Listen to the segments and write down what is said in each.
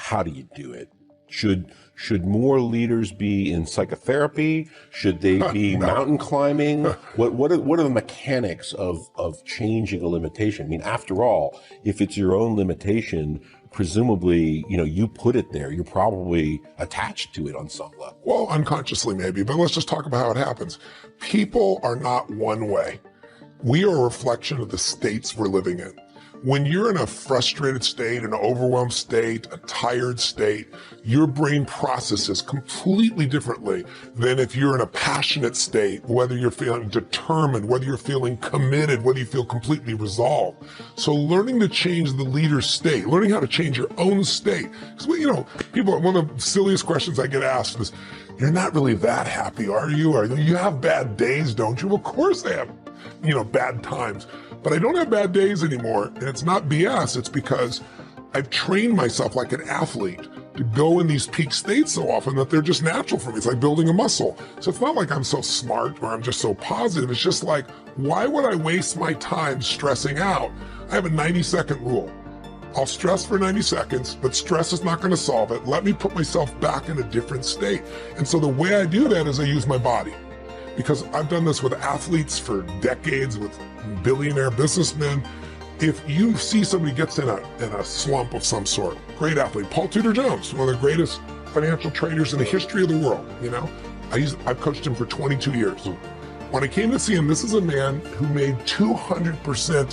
how do you do it? Should more leaders be in psychotherapy? Should they be mountain climbing? What are the mechanics of changing a limitation? I mean, after all, if it's your own limitation, presumably, you put it there. You're probably attached to it on some level. Well, unconsciously maybe, but let's just talk about how it happens. People are not one way. We are a reflection of the states we're living in. When you're in a frustrated state, an overwhelmed state, a tired state, your brain processes completely differently than if you're in a passionate state, whether you're feeling determined, whether you're feeling committed, whether you feel completely resolved. So learning to change the leader's state, learning how to change your own state. Because, people, one of the silliest questions I get asked is, you're not really that happy, are you? Or you have bad days, don't you? Well, of course I have, bad times. But I don't have bad days anymore, and it's not BS. It's because I've trained myself like an athlete to go in these peak states so often that they're just natural for me. It's like building a muscle. So it's not like I'm so smart or I'm just so positive. It's just like, why would I waste my time stressing out? I have a 90-second rule. I'll stress for 90 seconds, but stress is not going to solve it. Let me put myself back in a different state. And so the way I do that is I use my body. Because I've done this with athletes for decades, with billionaire businessmen. If you see somebody gets in a slump of some sort, great athlete, Paul Tudor Jones, one of the greatest financial traders in the history of the world, I've coached him for 22 years. When I came to see him, this is a man who made 200%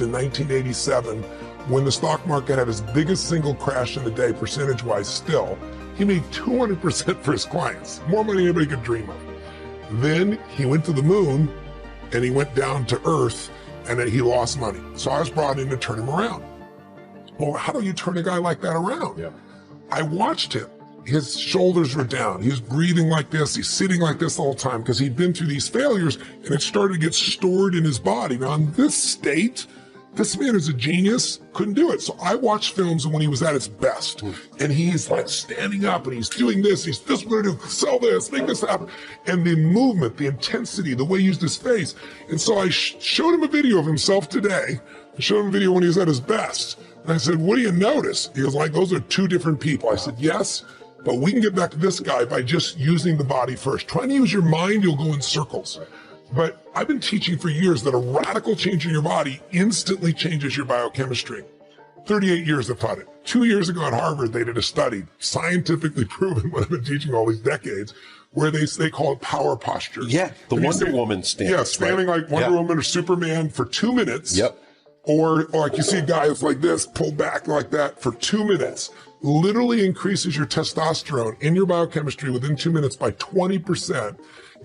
in 1987 when the stock market had its biggest single crash in the day, percentage-wise still. He made 200% for his clients, more money than anybody could dream of. Then he went to the moon and he went down to earth and then he lost money. So I was brought in to turn him around. Well, how do you turn a guy like that around? Yeah. I watched him. His shoulders were down. He was breathing like this. He's sitting like this the whole time because he'd been through these failures and it started to get stored in his body. Now in this state, this man is a genius, couldn't do it. So I watched films when he was at his best. And he's like standing up and he's doing this, he's this, we're gonna sell this, make this happen. And the movement, the intensity, the way he used his face. And so I showed him a video of himself today. I showed him a video when he was at his best. And I said, what do you notice? He was like, those are two different people. I said, yes, but we can get back to this guy by just using the body first. Trying to use your mind, you'll go in circles. But I've been teaching for years that a radical change in your body instantly changes your biochemistry. 38 years I've taught it. 2 years ago at Harvard, they did a study, scientifically proven what I've been teaching all these decades, where they call it power postures. Yeah, the Wonder Woman stance. Yeah, standing like Wonder Woman or Superman for 2 minutes. Yep. Or like you see a guy that's like this, pulled back like that for 2 minutes. Literally increases your testosterone in your biochemistry within 2 minutes by 20%.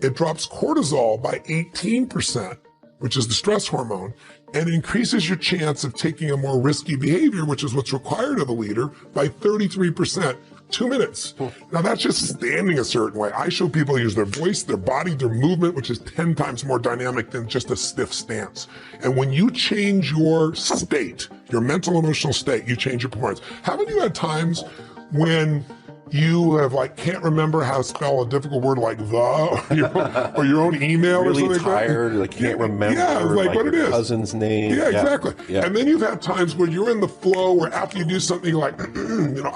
It drops cortisol by 18%, which is the stress hormone, and increases your chance of taking a more risky behavior, which is what's required of a leader, by 33%. 2 minutes. Now that's just standing a certain way. I show people use their voice, their body, their movement, which is 10 times more dynamic than just a stiff stance. And when you change your state, your mental, emotional state, you change your performance. Haven't you had times when you have can't remember how to spell a difficult word like the, or your own email really or something tired, like that? Can't remember what it is. Cousin's name. Yeah, exactly. Yeah. And then you've had times where you're in the flow where after you do something you're like,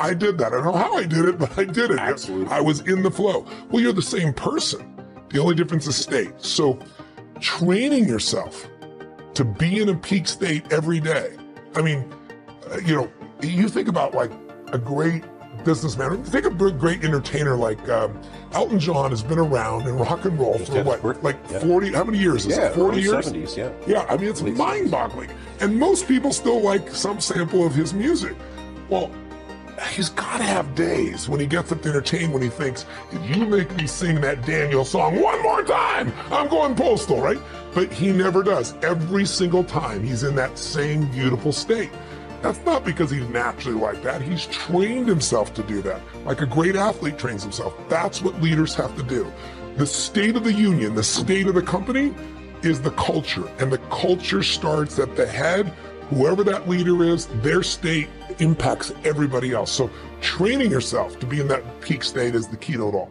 I did that. I don't know how I did it, but I did it. Absolutely. I was in the flow. Well, you're the same person. The only difference is state. So training yourself to be in a peak state every day. I mean, you think about a great businessman. Think of a great entertainer like Elton John has been around in rock and roll for 40, how many years is it? 40 years? 70s, yeah. Yeah, I mean, it's mind-boggling. And most people still like some sample of his music. Well, he's got to have days when he gets up to entertain, when he thinks, if you make me sing that Daniel song one more time, I'm going postal, right? But he never does. Every single time he's in that same beautiful state. That's not because he's naturally like that. He's trained himself to do that. Like a great athlete trains himself. That's what leaders have to do. The state of the union, the state of the company is the culture. And the culture starts at the head. Whoever that leader is, their state impacts everybody else. So training yourself to be in that peak state is the key to it all.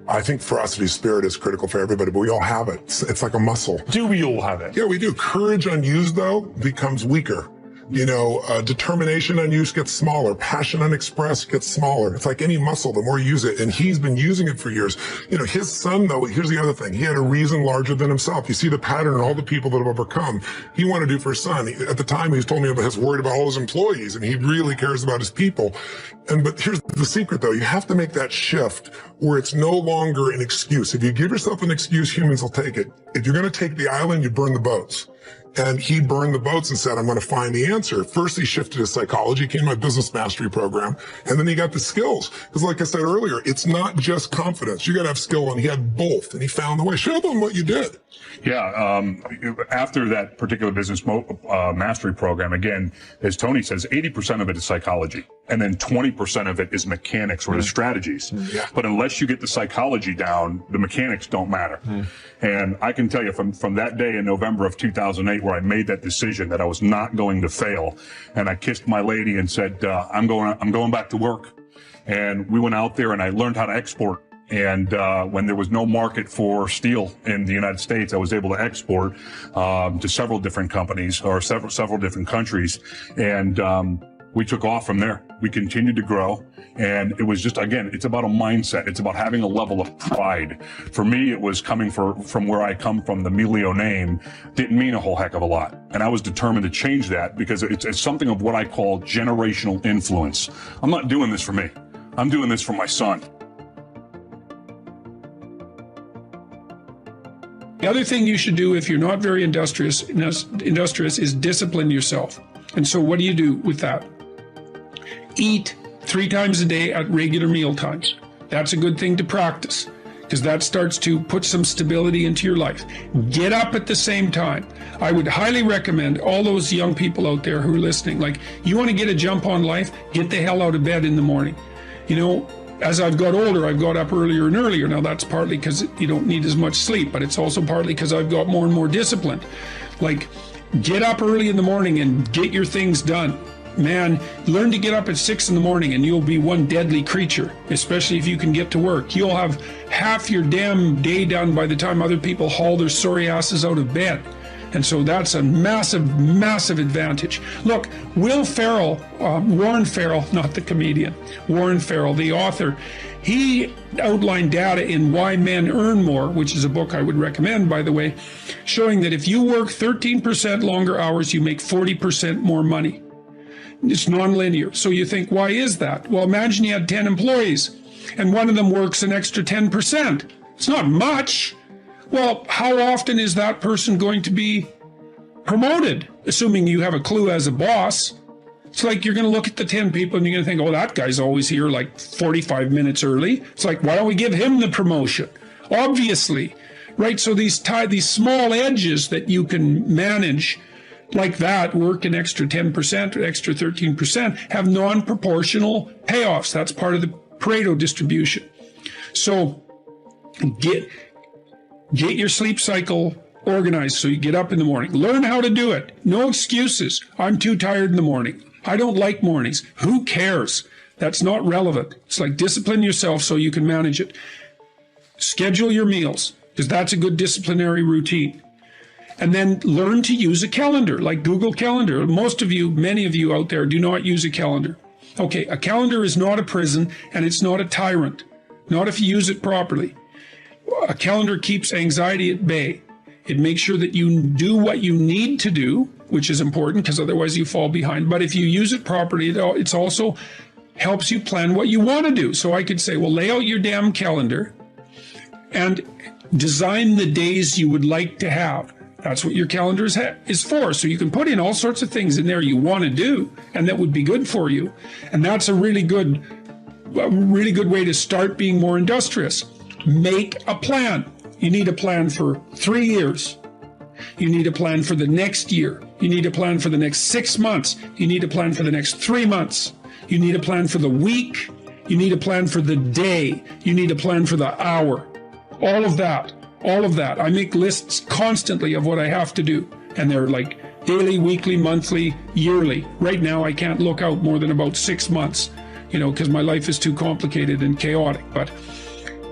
I think ferocity of spirit is critical for everybody, but we all have it. It's like a muscle. Do we all have it? Yeah, we do. Courage unused, though, becomes weaker. Determination unused gets smaller. Passion unexpressed gets smaller. It's like any muscle, the more you use it. And he's been using it for years. His son, though, here's the other thing. He had a reason larger than himself. You see the pattern in all the people that have overcome. He wanted to do for his son. At the time, he told me about his worried about all his employees, and he really cares about his people. But here's the secret, though. You have to make that shift where it's no longer an excuse. If you give yourself an excuse, humans will take it. If you're going to take the island, you burn the boats. And he burned the boats and said, I'm going to find the answer. First, he shifted his psychology, came to my business mastery program, and then he got the skills. Because like I said earlier, it's not just confidence. You got to have skill, and he had both, and he found the way. Show them what you did. Yeah. After that particular business mastery program, again, as Tony says, 80% of it is psychology. And then 20% of it is mechanics or the strategies. Yeah. But unless you get the psychology down, the mechanics don't matter. And I can tell you from that day in November of 2008 where I made that decision that I was not going to fail, and I kissed my lady and said, I'm going back to work. And we went out there and I learned how to export. And when there was no market for steel in the United States, I was able to export to several different companies or several different countries. And we took off from there. We continued to grow. And it was just, again, it's about a mindset. It's about having a level of pride. For me, it was coming from where I come from. The Melio name didn't mean a whole heck of a lot. And I was determined to change that because it's something of what I call generational influence. I'm not doing this for me. I'm doing this for my son. The other thing you should do if you're not very industrious is discipline yourself. And so what do you do with that? Eat 3 times a day at regular meal times. That's a good thing to practice because that starts to put some stability into your life. Get up at the same time. I would highly recommend all those young people out there who are listening, like, you want to get a jump on life, get the hell out of bed in the morning. As I've got older, I've got up earlier and earlier. Now that's partly because you don't need as much sleep, but it's also partly because I've got more and more disciplined. Like, get up early in the morning and get your things done. Man, learn to get up at 6 in the morning and you'll be one deadly creature, especially if you can get to work. You'll have half your damn day done by the time other people haul their sorry asses out of bed. And so that's a massive, massive advantage. Look, Warren Farrell, not the comedian, Warren Farrell, the author, he outlined data in Why Men Earn More, which is a book I would recommend, by the way, showing that if you work 13% longer hours, you make 40% more money. It's nonlinear. So you think, why is that? Well, imagine you had 10 employees and one of them works an extra 10%. It's not much. Well, how often is that person going to be promoted? Assuming you have a clue as a boss. It's like you're going to look at the 10 people and you're going to think, oh, that guy's always here like 45 minutes early. It's like, why don't we give him the promotion? Obviously, right? So these small edges that you can manage like that, work an extra 10% or extra 13%, have non-proportional payoffs. That's part of the Pareto distribution. So get your sleep cycle organized so you get up in the morning. Learn how to do it. No excuses. I'm too tired in the morning. I don't like mornings. Who cares? That's not relevant. It's like discipline yourself so you can manage it. Schedule your meals because that's a good disciplinary routine. And then learn to use a calendar like Google Calendar. Many of you out there do not use a calendar. Okay, a calendar is not a prison and it's not a tyrant. Not if you use it properly. A calendar keeps anxiety at bay. It makes sure that you do what you need to do, which is important because otherwise you fall behind. But if you use it properly, it also helps you plan what you want to do. So I could say, well, lay out your damn calendar and design the days you would like to have. That's what your calendar is for. So you can put in all sorts of things in there you want to do and that would be good for you. And that's a really good way to start being more industrious. Make a plan. You need a plan for 3 years. You need a plan for the next year. You need a plan for the next 6 months. You need a plan for the next 3 months. You need a plan for the week. You need a plan for the day. You need a plan for the hour. All of that. I make lists constantly of what I have to do. And they're like daily, weekly, monthly, yearly. Right now, I can't look out more than about 6 months, because my life is too complicated and chaotic.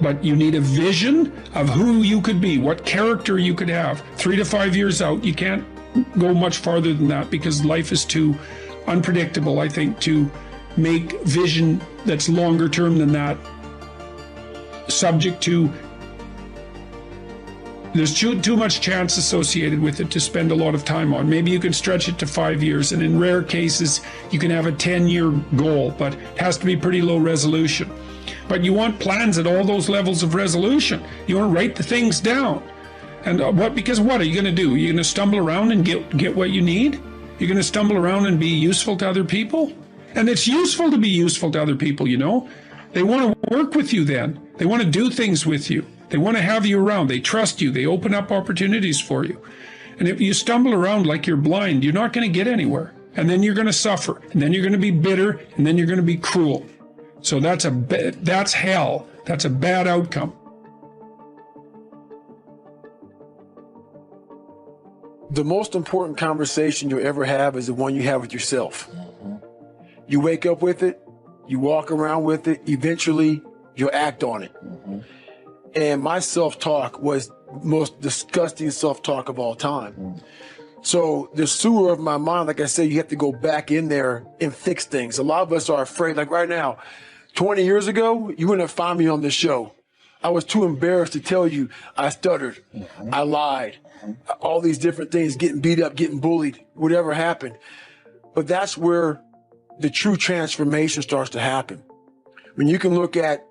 But you need a vision of who you could be, what character you could have. 3 to 5 years out, you can't go much farther than that because life is too unpredictable, I think, to make vision that's longer term than that subject to. There's too much chance associated with it to spend a lot of time on. Maybe you can stretch it to 5 years, and in rare cases, you can have a 10-year goal, but it has to be pretty low resolution. But you want plans at all those levels of resolution. You want to write the things down. And because what are you going to do? You're going to stumble around and get what you need? You're going to stumble around and be useful to other people? And it's useful to be useful to other people, you know? They want to work with you then. They want to do things with you. They want to have you around. They trust you. They open up opportunities for you. And if you stumble around like you're blind, you're not going to get anywhere. And then you're going to suffer. And then you're going to be bitter. And then you're going to be cruel. So that's hell. That's a bad outcome. The most important conversation you'll ever have is the one you have with yourself. You wake up with it. You walk around with it. Eventually, you'll act on it. And my self-talk was the most disgusting self-talk of all time. So the sewer of my mind, like I said, you have to go back in there and fix things. A lot of us are afraid. Like right now, 20 years ago, you wouldn't have found me on this show. I was too embarrassed to tell you I stuttered. I lied. All these different things, getting beat up, getting bullied, whatever happened. But that's where the true transformation starts to happen. When you can look at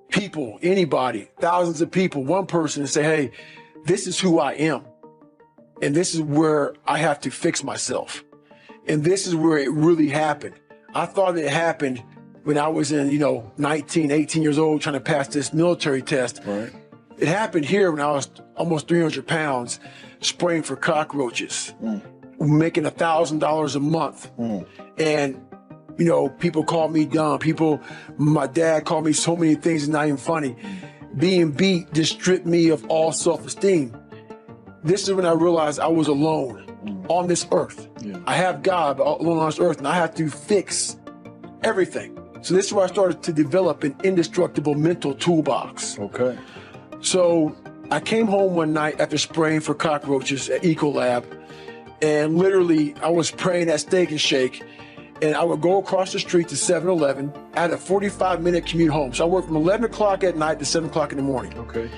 people, anybody, thousands of people, one person, and say, hey, this is who I am. And this is where I have to fix myself. And this is where it really happened. I thought it happened when I was in, 19, 18 years old, trying to pass this military test. Right. It happened here when I was almost 300 pounds, spraying for cockroaches, making $1,000 a month. And people call me dumb. My dad called me so many things, it's not even funny. Being beat just stripped me of all self-esteem. This is when I realized I was alone on this earth. I have God, but alone on this earth, and I have to fix everything. So this is where I started to develop an indestructible mental toolbox. Okay. So I came home one night after spraying for cockroaches at Ecolab, and literally I was praying at Steak and Shake, and I would go across the street to 7-Eleven. I had a 45-minute commute home. So I worked from 11 o'clock at night to 7 o'clock in the morning. Okay.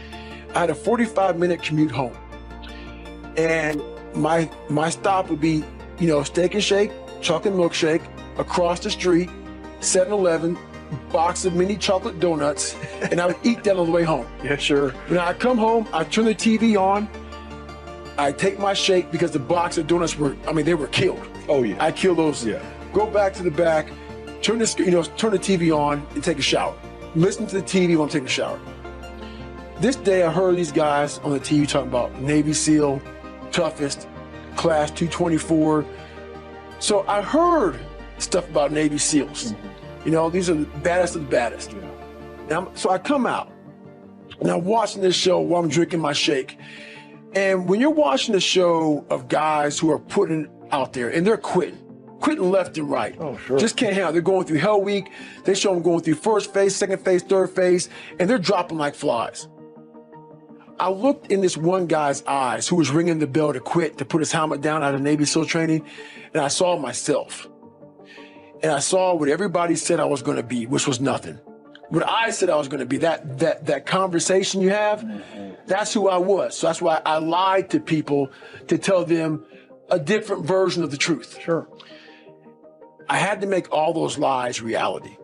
I had a 45-minute commute home. And my stop would be, Steak and Shake, chocolate milkshake, across the street, 7-Eleven, box of mini chocolate donuts, and I would eat that on the way home. Yeah, sure. When I come home, I turn the TV on, I take my shake because the box of donuts they were killed. Oh, yeah. I kill those. Yeah. Go back to the back, turn the TV on and take a shower. Listen to the TV while I'm taking a shower. This day I heard these guys on the TV talking about Navy SEAL, toughest, class 224. So I heard stuff about Navy SEALs. These are the baddest of the baddest. So I come out and I'm watching this show while I'm drinking my shake. And when you're watching the show of guys who are putting out there and they're quitting left and right. Oh, sure. Just can't hang out. They're going through Hell Week. They show them going through first phase, second phase, third phase, and they're dropping like flies. I looked in this one guy's eyes who was ringing the bell to quit, to put his helmet down out of Navy SEAL training, and I saw myself. And I saw what everybody said I was going to be, which was nothing. What I said I was going to be, that conversation you have, that's who I was. So that's why I lied to people to tell them a different version of the truth. Sure. I had to make all those lies reality.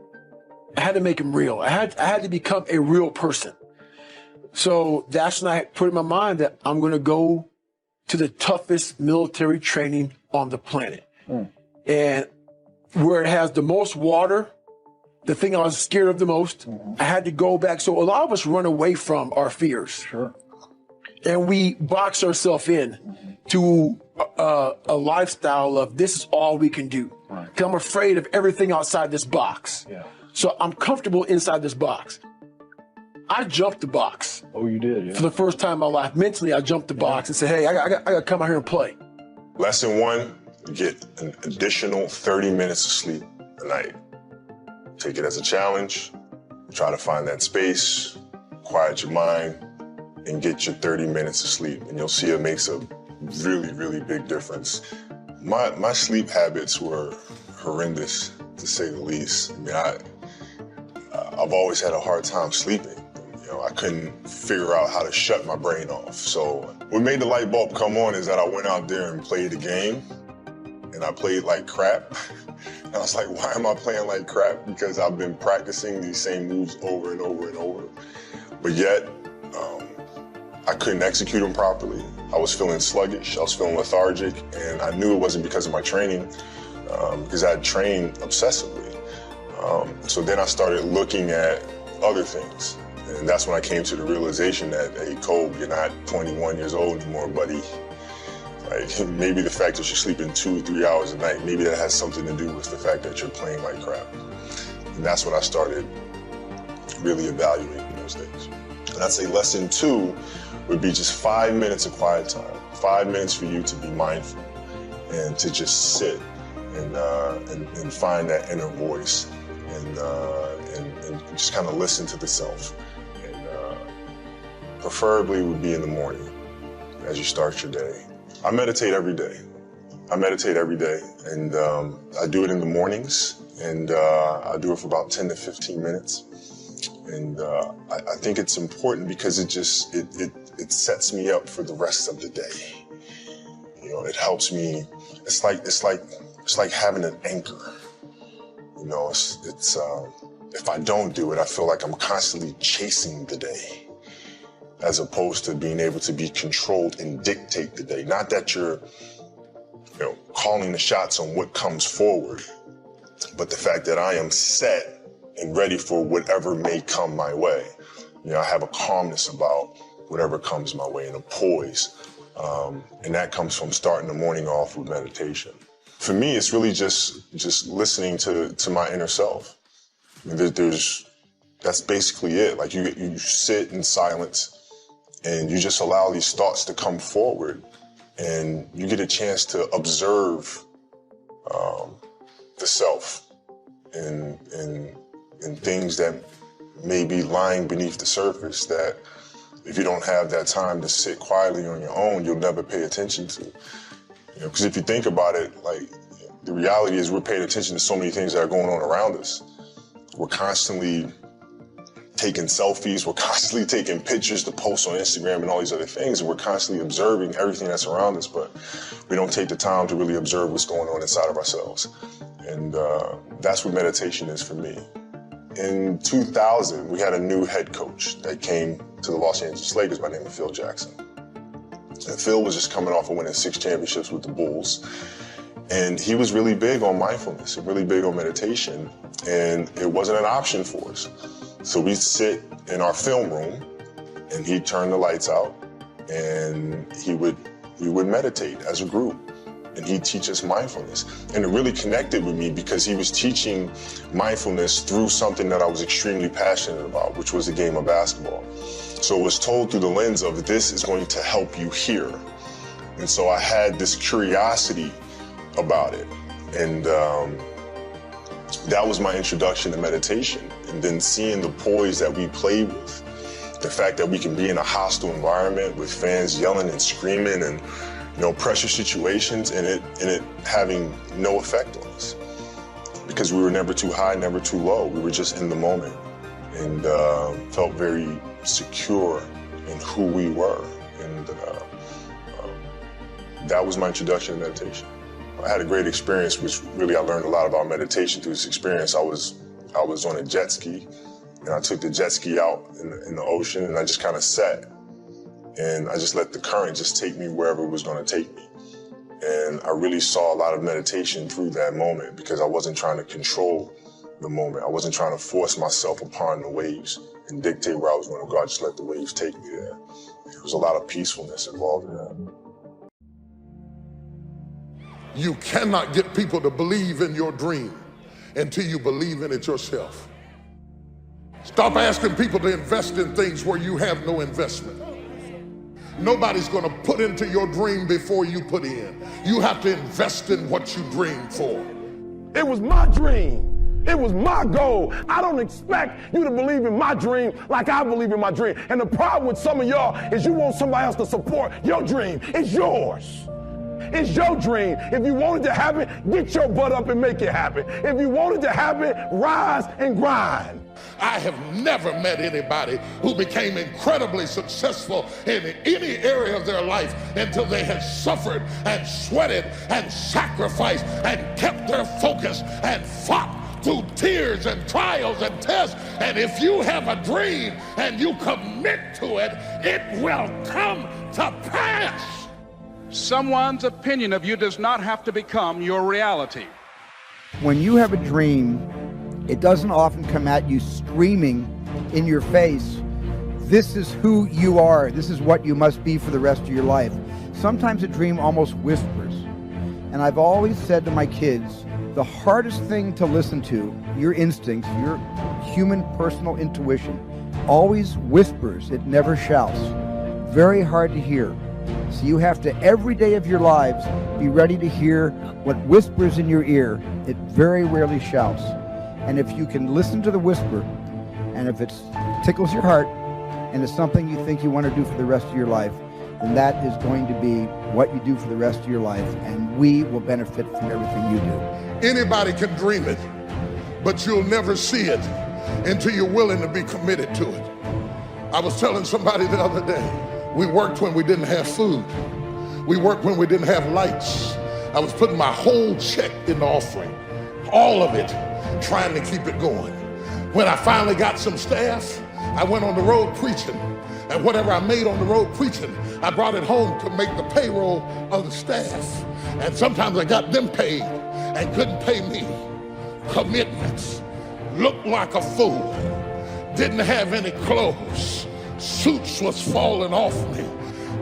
I had to make them real. I had to become a real person. So that's when I put in my mind that I'm going to go to the toughest military training on the planet. And where it has the most water, the thing I was scared of the most, I had to go back. So a lot of us run away from our fears. Sure. And we box ourselves in to a lifestyle of this is all we can do. Right. Because I'm afraid of everything outside this box. Yeah. So I'm comfortable inside this box. I jumped the box. Oh, you did, yeah. For the first time in my life. Mentally, I jumped the box and said, hey, I got to come out here and play. Lesson 1, get an additional 30 minutes of sleep a night. Take it as a challenge. Try to find that space, quiet your mind, and get your 30 minutes of sleep. And you'll see it makes a really, really big difference. My sleep habits were horrendous, to say the least. I mean, I've always had a hard time sleeping. You know, I couldn't figure out how to shut my brain off. So what made the light bulb come on is that I went out there and played a game, and I played like crap. And I was like, why am I playing like crap? Because I've been practicing these same moves over and over and over. But yet, I couldn't execute them properly. I was feeling sluggish, I was feeling lethargic, and I knew it wasn't because of my training, because I had trained obsessively. So then I started looking at other things. And that's when I came to the realization that, hey, Cole, you're not 21 years old anymore, buddy. Like, maybe the fact that you're sleeping 2 or 3 hours a night, maybe that has something to do with the fact that you're playing like crap. And that's when I started really evaluating those days. And I'd say lesson 2 would be just 5 minutes of quiet time. 5 minutes for you to be mindful and to just sit and find that inner voice and just kind of listen to the self. And preferably would be in the morning as you start your day. I meditate every day. And I do it in the mornings, and I do it for about 10 to 15 minutes. And I think it's important because it sets me up for the rest of the day. You know, it helps me. It's like having an anchor. You know, it's if I don't do it, I feel like I'm constantly chasing the day, as opposed to being able to be controlled and dictate the day. Not that you're, you know, calling the shots on what comes forward, but the fact that I am set and ready for whatever may come my way. You know, I have a calmness about whatever comes my way and a poise. And that comes from starting the morning off with meditation. For me, it's really just listening to my inner self. I mean, that's basically it. Like you sit in silence and you just allow these thoughts to come forward, and you get a chance to observe the self and things that may be lying beneath the surface that if you don't have that time to sit quietly on your own, you'll never pay attention to. You know, because if you think about it, like, the reality is we're paying attention to so many things that are going on around us. We're constantly taking selfies, we're constantly taking pictures to post on Instagram and all these other things, and we're constantly observing everything that's around us, but we don't take the time to really observe what's going on inside of ourselves. And that's what meditation is for me. In 2000, we had a new head coach that came to the Los Angeles Lakers by the name of Phil Jackson. And Phil was just coming off of winning 6 championships with the Bulls. And he was really big on mindfulness and really big on meditation. And it wasn't an option for us. So we'd sit in our film room and he'd turn the lights out and we would meditate as a group. And he'd teach us mindfulness. And it really connected with me because he was teaching mindfulness through something that I was extremely passionate about, which was the game of basketball. So it was told through the lens of, this is going to help you here. And so I had this curiosity about it. And that was my introduction to meditation. And then seeing the poise that we play with, the fact that we can be in a hostile environment with fans yelling and screaming and, you know, pressure situations, and it having no effect on us. Because we were never too high, never too low. We were just in the moment and felt very secure in who we were. And that was my introduction to meditation. I had a great experience, which really I learned a lot about meditation through this experience. I was on a jet ski, and I took the jet ski out in the ocean, and I just kind of sat. And I just let the current just take me wherever it was going to take me. And I really saw a lot of meditation through that moment because I wasn't trying to control the moment. I wasn't trying to force myself upon the waves and dictate where I was going to go. I just let the waves take me there. There was a lot of peacefulness involved in that. You cannot get people to believe in your dream until you believe in it yourself. Stop asking people to invest in things where you have no investment. Nobody's going to put into your dream before you put in. You have to invest in what you dream for. It was my dream. It was my goal. I don't expect you to believe in my dream like I believe in my dream. And the problem with some of y'all is you want somebody else to support your dream. It's yours. It's your dream. If you want it to happen, get your butt up and make it happen. If you want it to happen, rise and grind. I have never met anybody who became incredibly successful in any area of their life until they had suffered and sweated and sacrificed and kept their focus and fought through tears and trials and tests. And if you have a dream and you commit to it, it will come to pass. Someone's opinion of you does not have to become your reality. When you have a dream, it doesn't often come at you screaming in your face, this is who you are, this is what you must be for the rest of your life. Sometimes a dream almost whispers. And I've always said to my kids, the hardest thing to listen to, your instincts, your human personal intuition, always whispers, it never shouts. Very hard to hear. So you have to, every day of your lives, be ready to hear what whispers in your ear. It very rarely shouts. And if you can listen to the whisper, and if it tickles your heart, and it's something you think you want to do for the rest of your life, then that is going to be what you do for the rest of your life, and we will benefit from everything you do. Anybody can dream it, but you'll never see it until you're willing to be committed to it. I was telling somebody the other day, we worked when we didn't have food. We worked when we didn't have lights. I was putting my whole check in the offering, all of it, trying to keep it going. When I finally got some staff, I went on the road preaching. And whatever I made on the road preaching, I brought it home to make the payroll of the staff. And sometimes I got them paid and couldn't pay me. Commitments. Looked like a fool. Didn't have any clothes. Suits was falling off me.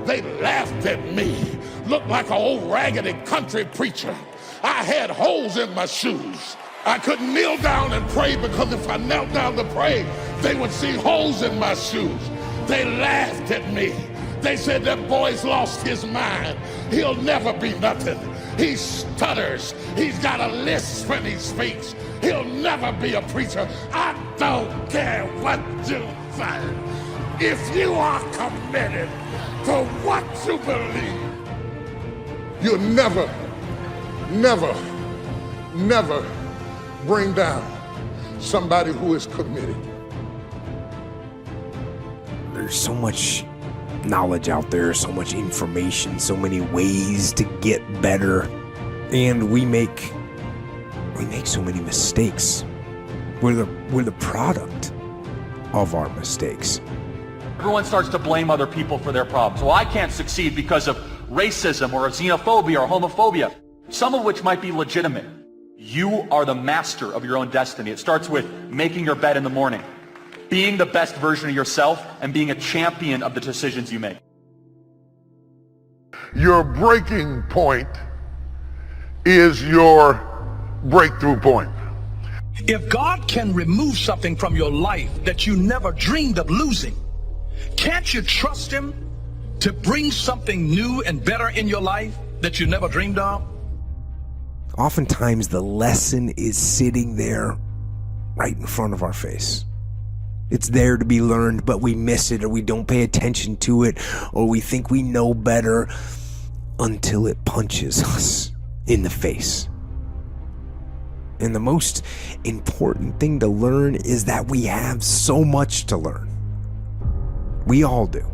They laughed at me. Looked like an old raggedy country preacher. I had holes in my shoes. I couldn't kneel down and pray because if I knelt down to pray, they would see holes in my shoes. They laughed at me. They said that boy's lost his mind. He'll never be nothing. He stutters. He's got a lisp when he speaks. He'll never be a preacher. I don't care what you say. If you are committed to what you believe, you'll never, never, never bring down somebody who is committed. There's so much knowledge out there, so much information, so many ways to get better, and we make so many mistakes. We're the product of our mistakes. Everyone starts to blame other people for their problems. Well, I can't succeed because of racism or xenophobia or homophobia, some of which might be legitimate. You are the master of your own destiny. It starts with making your bed in the morning, being the best version of yourself, and being a champion of the decisions you make. Your breaking point is your breakthrough point. If God can remove something from your life that you never dreamed of losing, can't you trust him to bring something new and better in your life that you never dreamed of? Oftentimes the lesson is sitting there right in front of our face. It's there to be learned, but we miss it, or we don't pay attention to it, or we think we know better until it punches us in the face. And the most important thing to learn is that we have so much to learn. We all do.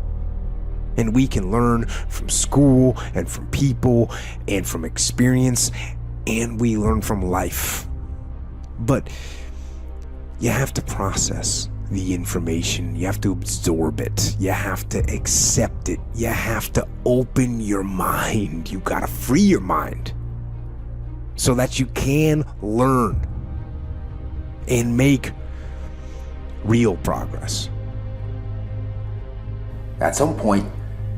And we can learn from school and from people and from experience, and we learn from life. But you have to process the information. You have to absorb it. You have to accept it. You have to open your mind. You gotta free your mind so that you can learn and make real progress. At some point,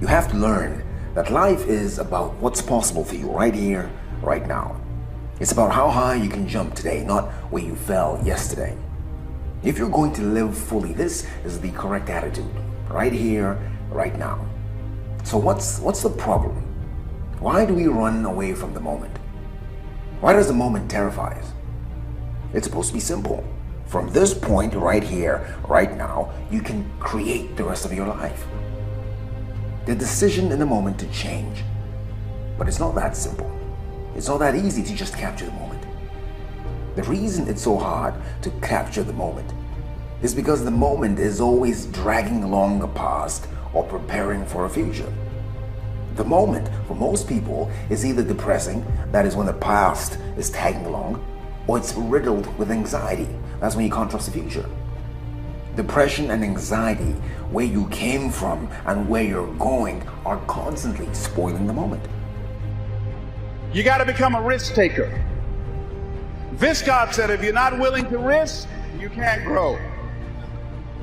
you have to learn that life is about what's possible for you right here, right now. It's about how high you can jump today, not where you fell yesterday. If you're going to live fully, this is the correct attitude, right here, right now. So what's the problem? Why do we run away from the moment? Why does the moment terrify us? It's supposed to be simple. From this point right here, right now, you can create the rest of your life. The decision in the moment to change. But it's not that simple. It's not that easy to just capture the moment. The reason it's so hard to capture the moment is because the moment is always dragging along a past or preparing for a future. The moment, for most people, is either depressing, that is when the past is tagging along, or it's riddled with anxiety, that's when you can't trust the future. Depression and anxiety, where you came from and where you're going, are constantly spoiling the moment. You got to become a risk taker. Viscott said if you're not willing to risk, you can't grow.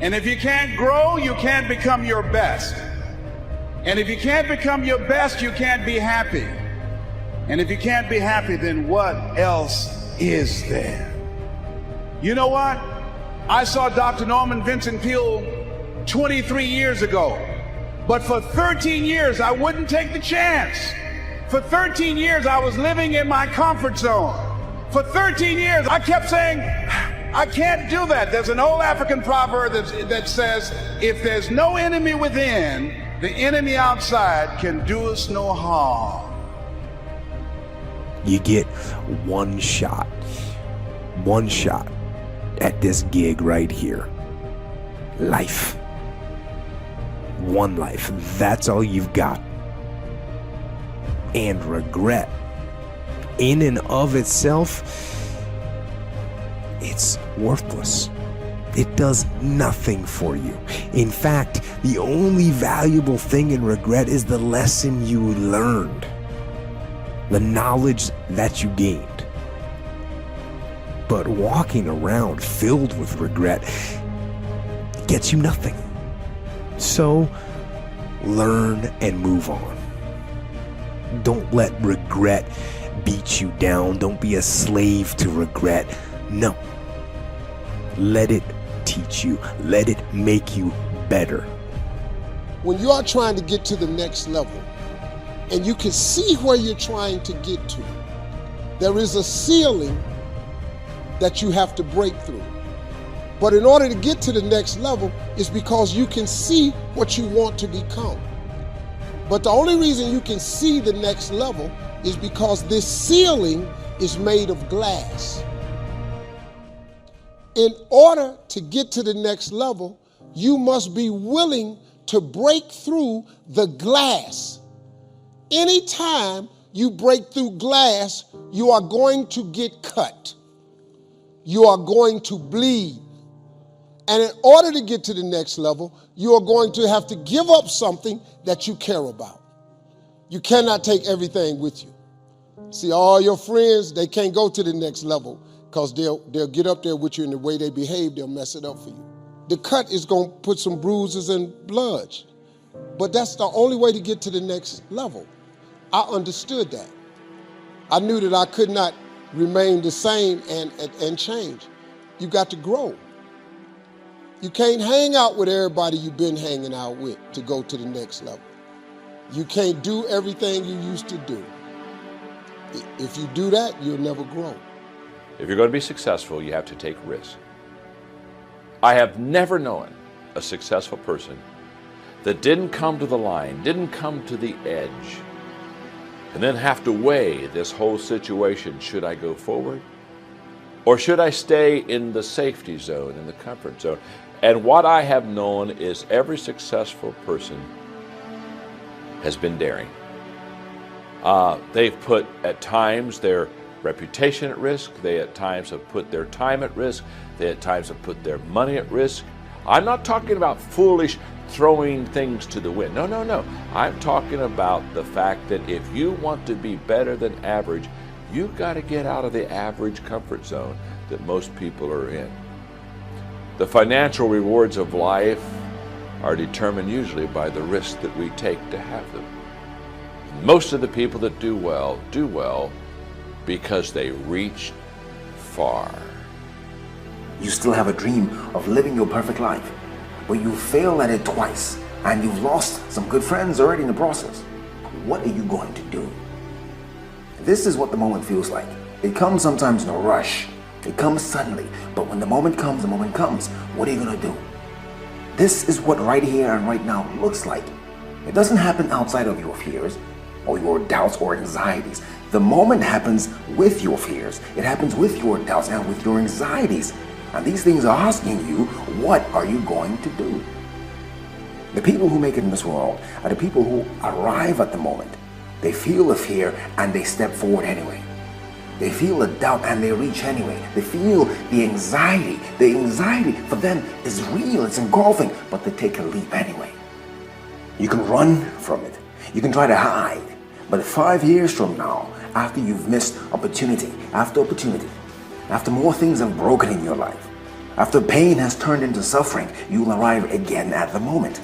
And if you can't grow, you can't become your best. And if you can't become your best, you can't be happy. And if you can't be happy, then what else is there? You know what? I saw Dr. Norman Vincent Peale 23 years ago. But for 13 years, I wouldn't take the chance. For 13 years, I was living in my comfort zone. For 13 years, I kept saying, I can't do that. There's an old African proverb that says, if there's no enemy within, the enemy outside can do us no harm. You get one shot at this gig right here. Life. One life. That's all you've got. And regret, in and of itself, it's worthless. It does nothing for you. In fact, the only valuable thing in regret is the lesson you learned, the knowledge that you gained. But walking around filled with regret gets you nothing. So, learn and move on. Don't let regret beat you down. Don't be a slave to regret. No. Let it teach you. Let it make you better. When you are trying to get to the next level and you can see where you're trying to get to, there is a ceiling that you have to break through. But in order to get to the next level, it's because you can see what you want to become. But the only reason you can see the next level is because this ceiling is made of glass. In order to get to the next level, you must be willing to break through the glass. Anytime you break through glass, you are going to get cut. You are going to bleed. And in order to get to the next level, you are going to have to give up something that you care about. You cannot take everything with you. See, all your friends, they can't go to the next level because they'll get up there with you, and the way they behave, they'll mess it up for you. The cut is going to put some bruises and blood. But that's the only way to get to the next level. I understood that. I knew that I could not remain the same and change. You got to grow. You can't hang out with everybody you've been hanging out with to go to the next level. You can't do everything you used to do. If you do that, you'll never grow. If you're going to be successful, you have to take risks. I have never known a successful person that didn't come to the line, didn't come to the edge, and then have to weigh this whole situation. Should I go forward? Or should I stay in the safety zone, in the comfort zone? And what I have known is every successful person has been daring. They've put, at times, their reputation at risk. They at times have put their time at risk. They at times have put their money at risk. I'm not talking about foolish throwing things to the wind. No, no, no. I'm talking about the fact that if you want to be better than average, you've got to get out of the average comfort zone that most people are in. The financial rewards of life are determined usually by the risks that we take to have them. Most of the people that do well because they reach far. You still have a dream of living your perfect life, but you failed at it twice and you've lost some good friends already in the process. What are you going to do? This is what the moment feels like. It comes sometimes in a rush, It comes suddenly, but when the moment comes, the moment comes. What are you going to do? This is what right here and right now looks like. It doesn't happen outside of your fears or your doubts or anxieties. The moment happens with your fears. It happens with your doubts and with your anxieties. And these things are asking you, what are you going to do? The people who make it in this world are the people who arrive at the moment. They feel the fear and they step forward anyway. They feel the doubt and they reach anyway. They feel the anxiety. The anxiety for them is real, it's engulfing, but they take a leap anyway. You can run from it. You can try to hide. But 5 years from now, after you've missed opportunity, after more things have broken in your life, after pain has turned into suffering, you'll arrive again at the moment,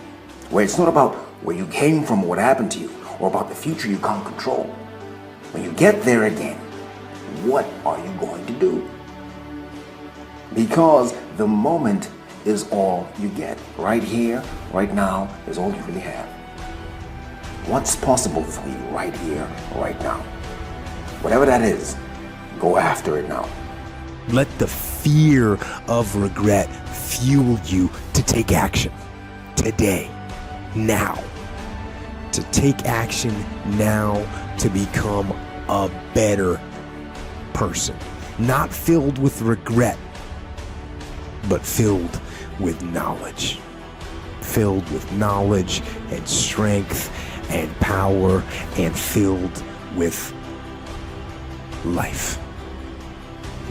where it's not about where you came from or what happened to you, or about the future you can't control. When you get there again, what are you going to do? Because the moment is all you get. Right here, right now, is all you really have. What's possible for you right here, right now? Whatever that is, go after it now. Let the fear of regret fuel you to take action today, now. To take action now to become a better person. Not filled with regret, but filled with knowledge. Filled with knowledge and strength and power and filled with life.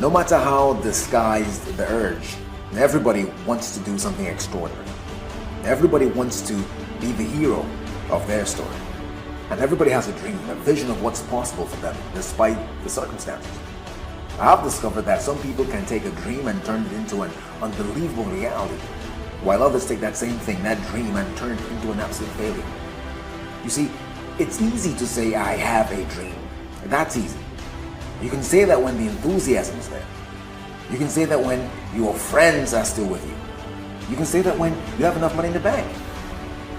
No matter how disguised the urge, everybody wants to do something extraordinary. Everybody wants to be the hero of their story. And everybody has a dream, a vision of what's possible for them, despite the circumstances. I've discovered that some people can take a dream and turn it into an unbelievable reality, while others take that same thing, that dream, and turn it into an absolute failure. You see, it's easy to say, I have a dream. That's easy. You can say that when the enthusiasm is there. You can say that when your friends are still with you. You can say that when you have enough money in the bank.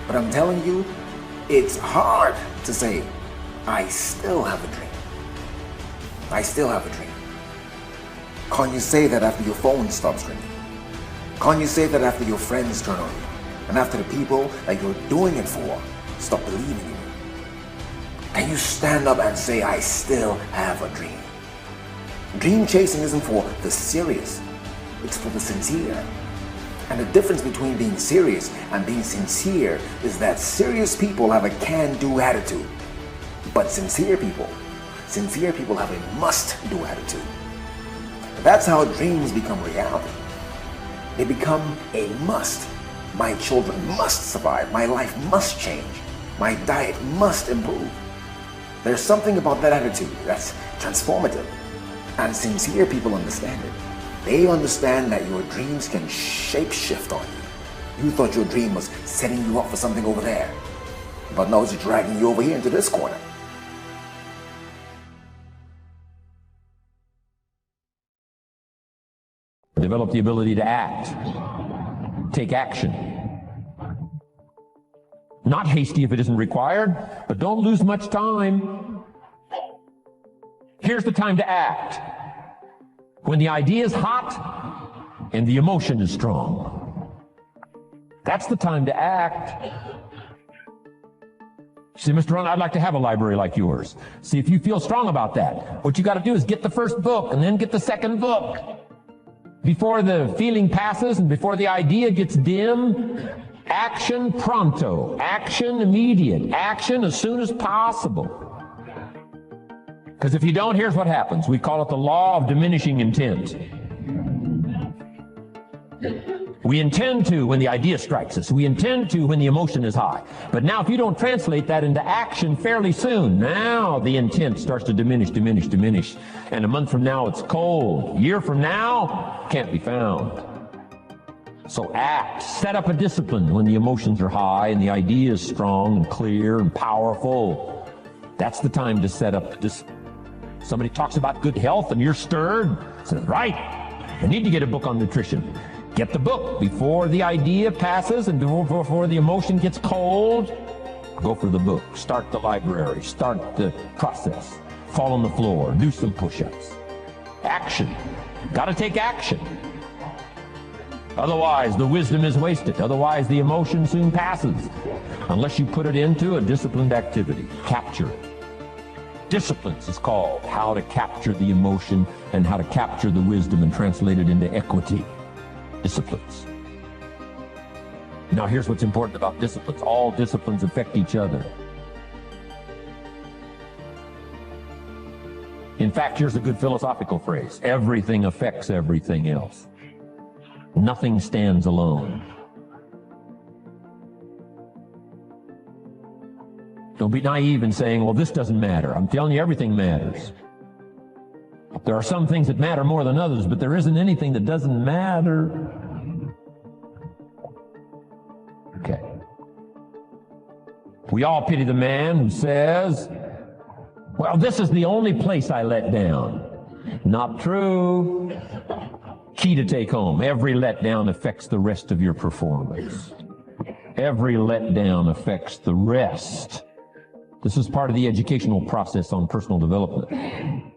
But I'm telling you, it's hard to say, I still have a dream. I still have a dream. Can't you say that after your phone stops ringing? Can't you say that after your friends turn on you? And after the people that you're doing it for stop believing in you? Can you stand up and say, I still have a dream? Dream chasing isn't for the serious, it's for the sincere. And the difference between being serious and being sincere is that serious people have a can-do attitude. But sincere people have a must-do attitude. That's how dreams become reality. They become a must. My children must survive. My life must change. My diet must improve. There's something about that attitude that's transformative. And sincere people understand it. They understand that your dreams can shape-shift on you. You thought your dream was setting you up for something over there, but now it's dragging you over here into this corner. Develop the ability to act. Take action. Not hasty if it isn't required, but don't lose much time. Here's the time to act. When the idea is hot and the emotion is strong. That's the time to act. See, Mr. Rohn, I'd like to have a library like yours. See, if you feel strong about that, what you got to do is get the first book and then get the second book. Before the feeling passes and before the idea gets dim, action pronto, action immediate, action as soon as possible. Because if you don't, here's what happens. We call it the law of diminishing intent. We intend to when the idea strikes us. We intend to when the emotion is high. But now if you don't translate that into action fairly soon, now the intent starts to diminish. And a month from now, it's cold. A year from now, can't be found. So act. Set up a discipline when the emotions are high and the idea is strong and clear and powerful. That's the time to set up the discipline. Somebody talks about good health and you're stirred. Says, right, I need to get a book on nutrition. Get the book before the idea passes and before the emotion gets cold. Go for the book. Start the library. Start the process. Fall on the floor. Do some push-ups. Action. Got to take action. Otherwise, the wisdom is wasted. Otherwise, the emotion soon passes. Unless you put it into a disciplined activity. Capture it. Disciplines is called how to capture the emotion and how to capture the wisdom and translate it into equity. Disciplines. Now, here's what's important about disciplines. All disciplines affect each other. In fact, here's a good philosophical phrase. Everything affects everything else. Nothing stands alone. Don't be naive in saying, well, this doesn't matter. I'm telling you, everything matters. There are some things that matter more than others, but there isn't anything that doesn't matter. Okay. We all pity the man who says, well, this is the only place I let down. Not true. Key to take home. Every letdown affects the rest of your performance. Every letdown affects the rest. This is part of the educational process on personal development.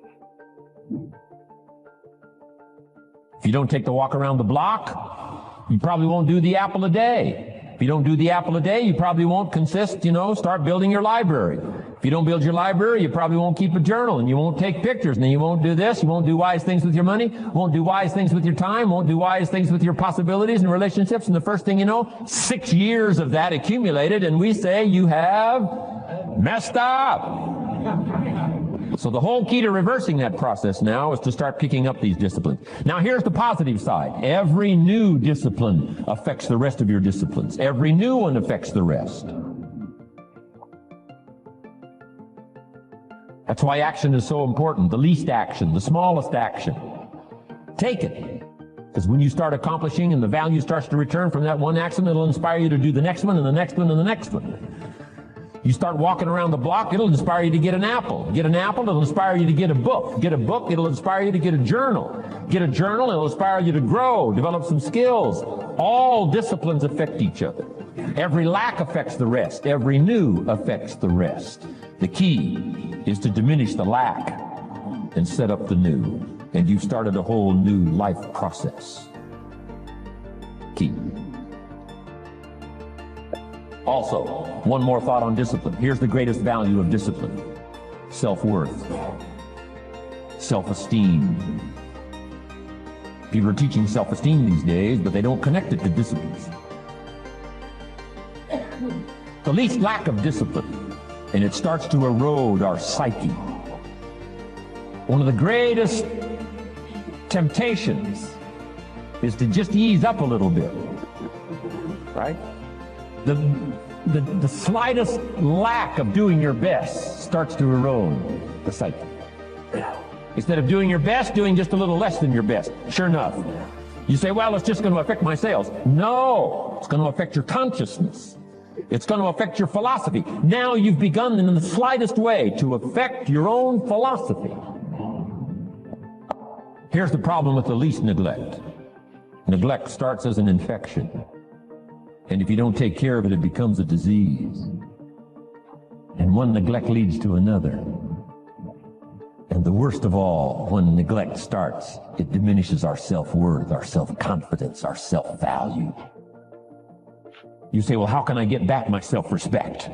If you don't take the walk around the block, you probably won't do the apple a day. If you don't do the apple a day, you probably won't start building your library. If you don't build your library, you probably won't keep a journal, and you won't take pictures, and then you won't do this, you won't do wise things with your money, won't do wise things with your time, won't do wise things with your possibilities and relationships, and the first thing you know, 6 years of that accumulated, and we say you have messed up. So the whole key to reversing that process now is to start picking up these disciplines. Now here's the positive side. Every new discipline affects the rest of your disciplines. Every new one affects the rest. That's why action is so important. The least action, the smallest action. Take it. Because when you start accomplishing and the value starts to return from that one action, it'll inspire you to do the next one and the next one and the next one. You start walking around the block, it'll inspire you to get an apple. Get an apple, it'll inspire you to get a book. Get a book, it'll inspire you to get a journal. Get a journal, it'll inspire you to grow, develop some skills. All disciplines affect each other. Every lack affects the rest. Every new affects the rest. The key is to diminish the lack and set up the new. And you've started a whole new life process. Key. Also, one more thought on discipline. Here's the greatest value of discipline. Self-worth. Self-esteem. People are teaching self-esteem these days, but they don't connect it to disciplines. The least lack of discipline, and it starts to erode our psyche. One of the greatest temptations is to just ease up a little bit, right? The slightest lack of doing your best starts to erode the psyche. Instead of doing your best, doing just a little less than your best. Sure enough. You say, well, it's just going to affect my sales. No, it's going to affect your consciousness. It's going to affect your philosophy. Now you've begun in the slightest way to affect your own philosophy. Here's the problem with the least neglect. Neglect starts as an infection. And if you don't take care of it, it becomes a disease. And one neglect leads to another. And the worst of all, when neglect starts, it diminishes our self-worth, our self-confidence, our self-value. You say, well, how can I get back my self-respect?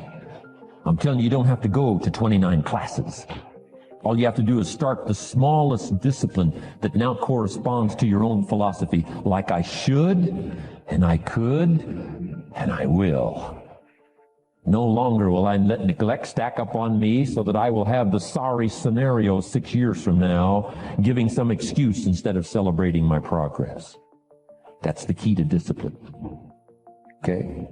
I'm telling you, you don't have to go to 29 classes. All you have to do is start the smallest discipline that now corresponds to your own philosophy, like I should, and I could, and I will. No longer will I let neglect stack up on me so that I will have the sorry scenario 6 years from now, giving some excuse instead of celebrating my progress. That's the key to discipline. Okay?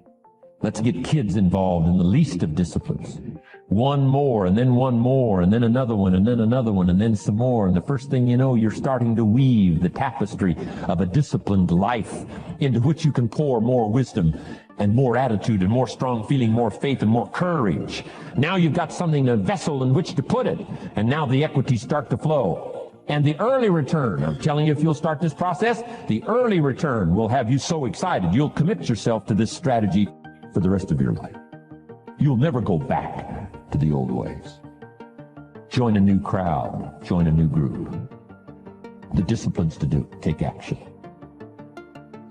Let's get kids involved in the least of disciplines. One more, and then one more, and then another one, and then another one, and then some more. And the first thing you know, you're starting to weave the tapestry of a disciplined life into which you can pour more wisdom and more attitude and more strong feeling, more faith and more courage. Now you've got something, a vessel in which to put it. And now the equities start to flow. And the early return, I'm telling you, if you'll start this process, the early return will have you so excited, you'll commit yourself to this strategy for the rest of your life. You'll never go back to the old ways. Join a new crowd, join a new group. the disciplines to do, take action.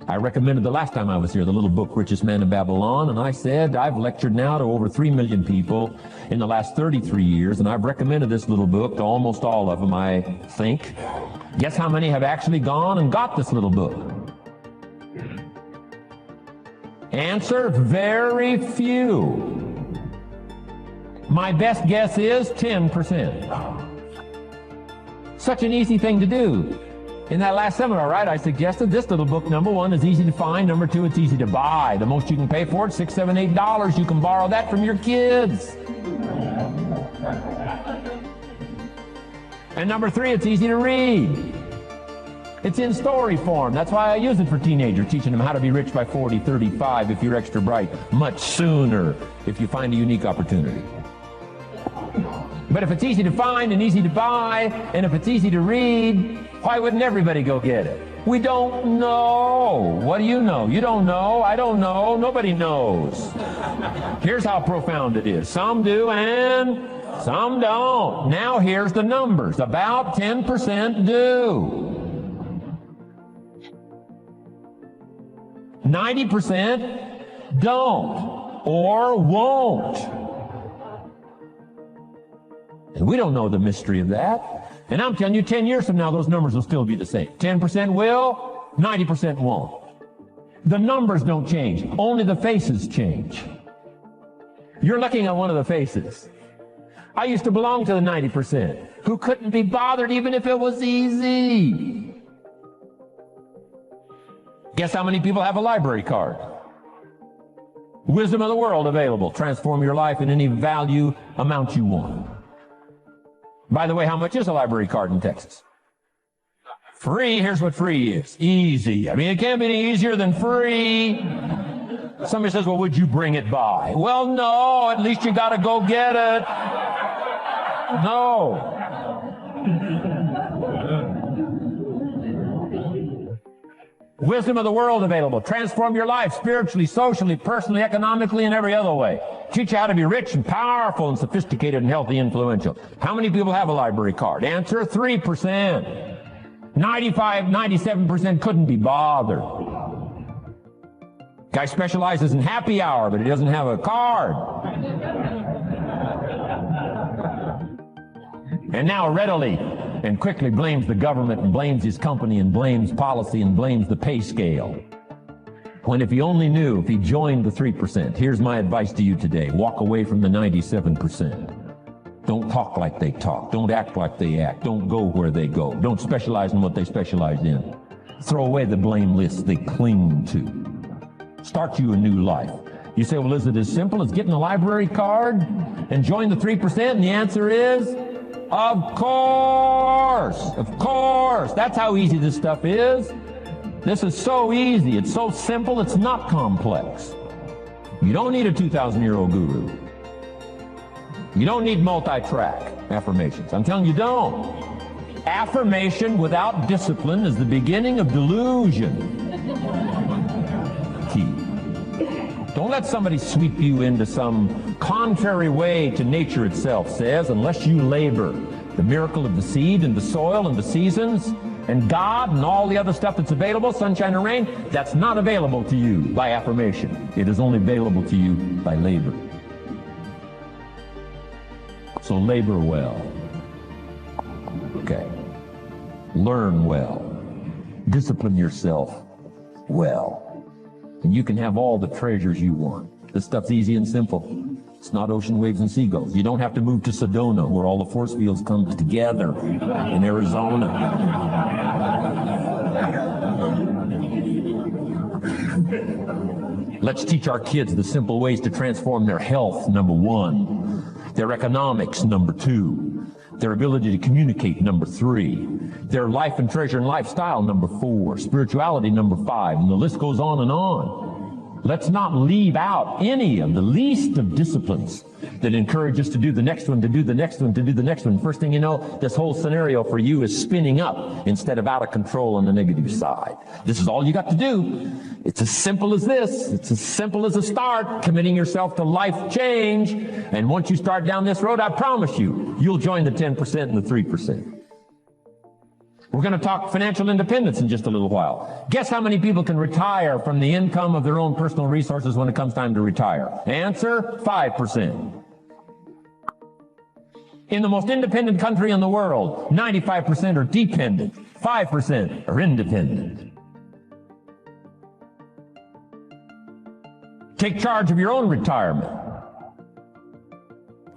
I recommended the last time I was here the little book, Richest Man in Babylon, and I said I've lectured now to over 3 million people in the last 33 years, and I've recommended this little book to almost all of them, I think. Guess how many have actually gone and got this little book? Answer, very few. My best guess is 10%. Such an easy thing to do. In that last seminar, right, I suggested this little book, number one, is easy to find. Number two, it's easy to buy. The most you can pay for it, $6, $7, $8. You can borrow that from your kids. And number three, it's easy to read. It's in story form. That's why I use it for teenagers, teaching them how to be rich by 40, 35 if you're extra bright, much sooner if you find a unique opportunity. But if it's easy to find and easy to buy, and if it's easy to read, why wouldn't everybody go get it? We don't know. What do you know? You don't know. I don't know. Nobody knows. Here's how profound it is. Some do and some don't. Now here's the numbers. About 10% do. 90% don't or won't. And we don't know the mystery of that. And I'm telling you, 10 years from now, those numbers will still be the same. 10% will, 90% won't. The numbers don't change. Only the faces change. You're looking at one of the faces. I used to belong to the 90% who couldn't be bothered even if it was easy. Guess how many people have a library card? Wisdom of the world available. Transform your life in any value amount you want. By the way, how much is a library card in Texas? Free. Here's what free is. Easy. I mean, it can't be any easier than free. Somebody says, well, would you bring it by? Well, no. At least you got to go get it. No. Wisdom of the world available. Transform your life spiritually, socially, personally, economically, and every other way. Teach you how to be rich and powerful and sophisticated and healthy, influential. How many people have a library card? Answer, 3%. 95, 97% couldn't be bothered. Guy specializes in happy hour, but he doesn't have a card. And now readily and quickly blames the government and blames his company and blames policy and blames the pay scale. When if he only knew, if he joined the 3%, here's my advice to you today. Walk away from the 97%. Don't talk like they talk. Don't act like they act. Don't go where they go. Don't specialize in what they specialize in. Throw away the blame lists they cling to. Start you a new life. You say, well, is it as simple as getting a library card and join the 3%? And the answer is, of course, of course. That's how easy this stuff is. This is so easy. It's so simple. It's not complex. You don't need a 2,000-year-old guru. You don't need multi-track affirmations. I'm telling you, don't. Affirmation without discipline is the beginning of delusion. Key. Don't let somebody sweep you into some contrary way to nature itself says, unless you labor. The miracle of the seed and the soil and the seasons and God and all the other stuff that's available, sunshine and rain, that's not available to you by affirmation. It is only available to you by labor. So labor well. Okay. Learn well. Discipline yourself well. And you can have all the treasures you want. This stuff's easy and simple. It's not ocean waves and seagulls. You don't have to move to Sedona, where all the force fields come together in Arizona. Let's teach our kids the simple ways to transform their health, number one. Their economics, number two. Their ability to communicate, number three. Their life and treasure and lifestyle, number four. Spirituality, number five. And the list goes on and on. Let's not leave out any of the least of disciplines that encourage us to do the next one, to do the next one, to do the next one. First thing you know, this whole scenario for you is spinning up instead of out of control on the negative side. This is all you got to do. It's as simple as this. It's as simple as a start, committing yourself to life change. And once you start down this road, I promise you, you'll join the 10% and the 3%. We're going to talk financial independence in just a little while. Guess how many people can retire from the income of their own personal resources when it comes time to retire? Answer, 5%. In the most independent country in the world, 95% are dependent, 5% are independent. Take charge of your own retirement.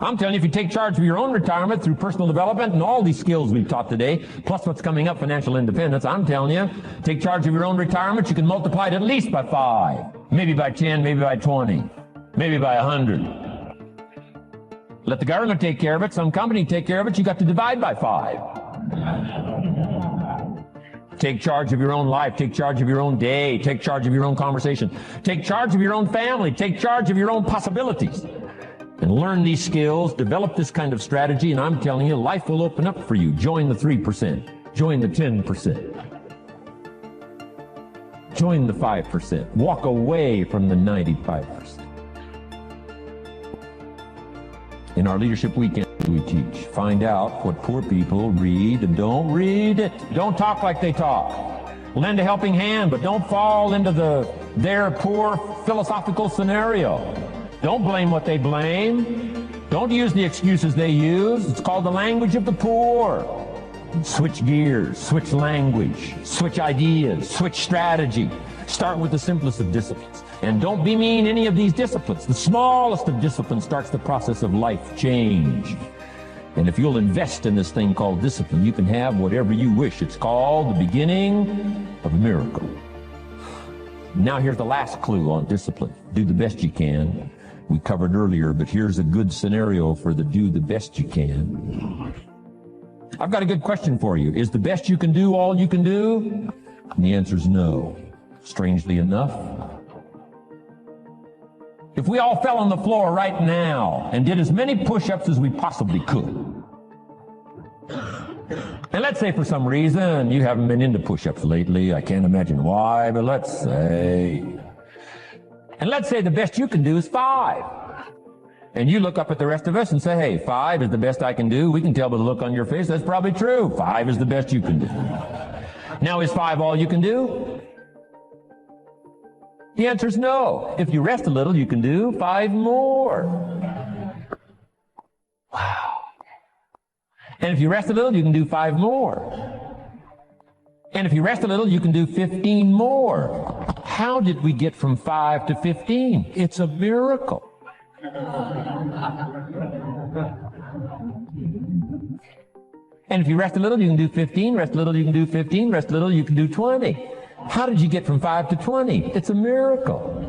I'm telling you, if you take charge of your own retirement through personal development and all these skills we've taught today, plus what's coming up, financial independence, I'm telling you, take charge of your own retirement, you can multiply it at least by 5, maybe by 10, maybe by 20, maybe by 100. Let the government take care of it, some company take care of it, you got to divide by 5. Take charge of your own life, take charge of your own day, take charge of your own conversation, take charge of your own family, take charge of your own possibilities. And learn these skills, develop this kind of strategy, and I'm telling you, life will open up for you. Join the 3%. Join the 10%. Join the 5%. Walk away from the 95%. In our Leadership Weekend, we teach. Find out what poor people read and don't read it. Don't talk like they talk. Lend a helping hand, but don't fall into their poor philosophical scenario. Don't blame what they blame. Don't use the excuses they use. It's called the language of the poor. Switch gears, switch language, switch ideas, switch strategy. Start with the simplest of disciplines. And don't bemean any of these disciplines. The smallest of disciplines starts the process of life change. And if you'll invest in this thing called discipline, you can have whatever you wish. It's called the beginning of a miracle. Now here's the last clue on discipline. Do the best you can. We covered earlier, but here's a good scenario for the do the best you can. I've got a good question for you. Is the best you can do all you can do? And the answer is no. Strangely enough. If we all fell on the floor right now and did as many push-ups as we possibly could, and let's say for some reason you haven't been into push-ups lately, I can't imagine why, but let's say the best you can do is 5. And you look up at the rest of us and say, hey, 5 is the best I can do. We can tell by the look on your face that's probably true. 5 is the best you can do. Now, is 5 all you can do? The answer is no. If you rest a little, you can do 5 more. Wow. And if you rest a little, you can do 5 more. And if you rest a little, you can do 15 more. How did we get from 5 to 15? It's a miracle. And if you rest a little, you can do 15. Rest a little, you can do 15. Rest a little, you can do 20. How did you get from 5 to 20? It's a miracle.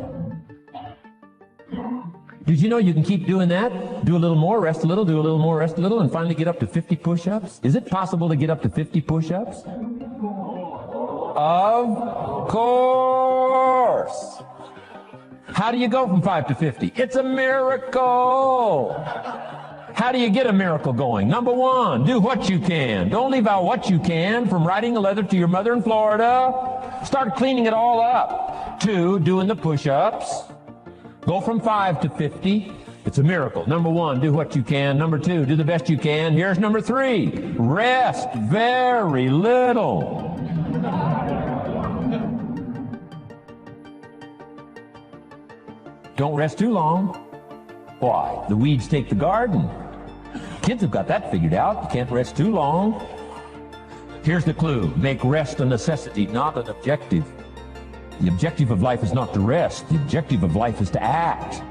Did you know you can keep doing that? Do a little more, rest a little, do a little more, rest a little, and finally get up to 50 push-ups? Is it possible to get up to 50 push-ups? Of course. How do you go from 5 to 50? It's a miracle. How do you get a miracle going? Number 1, do what you can. Don't leave out what you can, from writing a letter to your mother in Florida. Start cleaning it all up. 2, doing the push-ups. Go from 5 to 50. It's a miracle. Number 1, do what you can. Number 2, do the best you can. Here's number 3, rest very little. Don't rest too long. Why? The weeds take the garden. Kids have got that figured out. You can't rest too long. Here's the clue. Make rest a necessity, not an objective. The objective of life is not to rest. The objective of life is to act.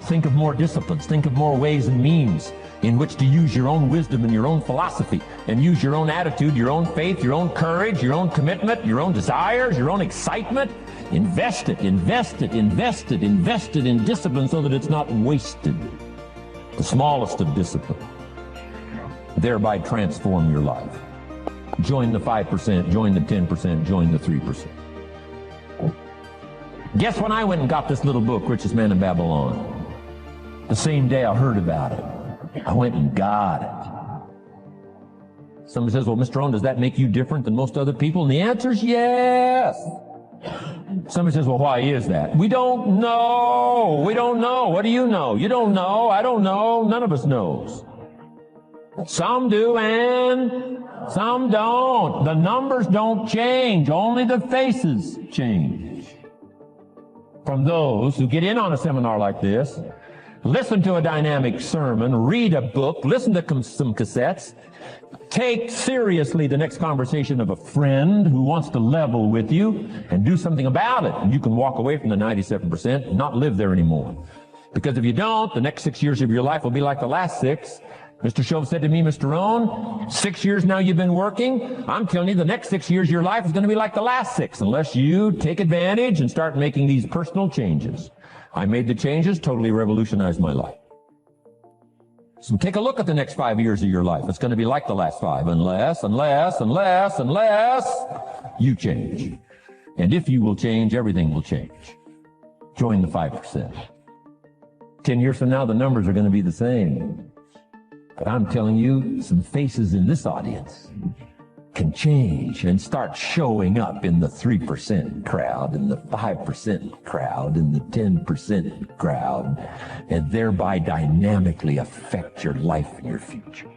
Think of more disciplines. Think of more ways and means in which to use your own wisdom and your own philosophy, and use your own attitude, your own faith, your own courage, your own commitment, your own desires, your own excitement. Invest it, invest it, invest it, invest it in discipline so that it's not wasted. The smallest of discipline. Thereby transform your life. Join the 5%, join the 10%, join the 3%. Guess when I went and got this little book, Richest Man in Babylon? The same day I heard about it. I went and got it. Somebody says, well, Mr. Rohn, does that make you different than most other people? And the answer is yes. Somebody says, well, why is that? We don't know. We don't know. What do you know? You don't know. I don't know. None of us knows. Some do, and Some don't. The numbers don't change. Only the faces change. From those who get in on a seminar like this, listen to a dynamic sermon, read a book, listen to some cassettes, take seriously the next conversation of a friend who wants to level with you, and do something about it. And you can walk away from the 97% and not live there anymore. Because if you don't, the next 6 years of your life will be like the last 6. Mr. Shove said to me, Mr. Rohn, 6 years now you've been working. I'm telling you, the next 6 years of your life is going to be like the last 6, unless you take advantage and start making these personal changes. I made the changes, totally revolutionized my life. So take a look at the next 5 years of your life. It's going to be like the last 5, unless you change. And if you will change, everything will change. Join the 5%. 10 years from now, the numbers are going to be the same. But I'm telling you, some faces in this audience can change and start showing up in the 3% crowd, in the 5% crowd, in the 10% crowd, and thereby dynamically affect your life and your future.